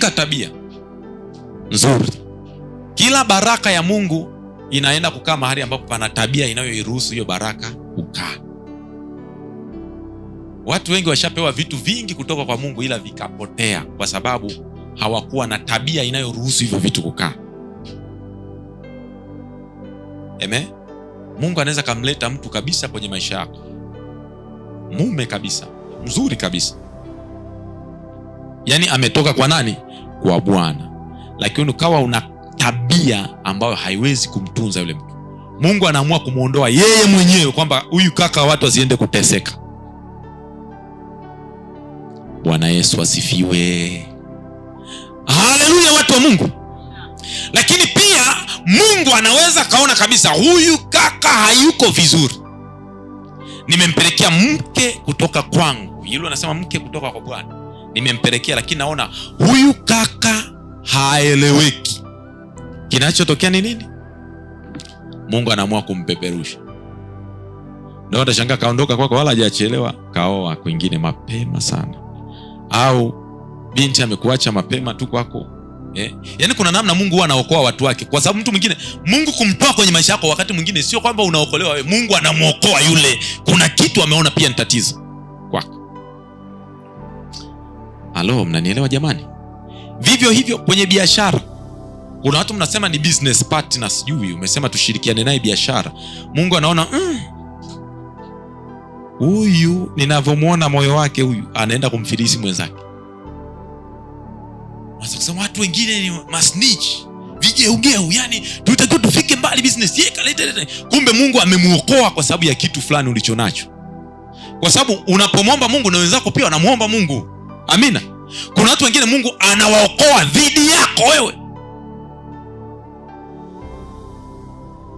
jenga tabia nzuri. Kila baraka ya Mungu inaenda kukaa mahali ambapo pana tabia inayoiruhusu hiyo baraka kukaa. Watu wengi washapewa vitu vingi kutoka kwa Mungu ila vikapotea kwa sababu hawakuwa na tabia inayoruhusu hivyo vitu kukaa. Amen. Mungu anaweza kumleta mtu kabisa kwenye maisha yako, mume kabisa, mzuri kabisa, yani ametoka kwa nani? Kwa Bwana, lakini ukawa una tabia ambayo haiwezi kumtunza yule mtu. Mungu anaamua kumuondoa yeye mwenyewe, kwamba huyu kaka watu wasiende kuteseka. Bwana Yesu asifiwe. Haleluya, watu wa Mungu. Lakini pia Mungu anaweza kaona kabisa huyu kaka hayuko vizuri, nimempelekea mke kutoka kwangu. Yule anasema mke kutoka kwa Bwana, nimempelekea, lakini naona huyu kaka haeleweki. Kinachotokea ni nini? Mungu anaamua kumpeperusha. Ndio utashangaa kaondoka kwako wala hajachelewa, kaoa kwingine mapema sana, au binti amekuacha mapema tu kwako. Yaani kuna namna Mungu huwa anaokoa watu wake, kwa sababu mtu mwingine Mungu kumtoa kwenye maisha yako wakati mwingine sio kwamba unaokolewa wewe, Mungu anamuokoa yule. Kuna kitu ameona pia ni tatizo kwako. Halo, mnanielewa jamani? Vivyo hivyo kwenye biashara. Kuna watu mnasema ni business partner, sijui umesema tushirikiane naye biashara. Mungu anaona huyu ninavyomuona moyo wake, huyu anaenda kumfilisi mwenzake. Unaweza kusema watu wengine ni masnitch, vigeugeu, yani tunatakiwa tufike mbali business yeka leta. Kumbe Mungu amemuokoa kwa sababu ya kitu fulani ulichonacho. Kwa sababu unapomwomba Mungu na wenzako pia wanamuomba Mungu. Amina. Kuna watu wengine Mungu anawaokoa dhidi yako wewe.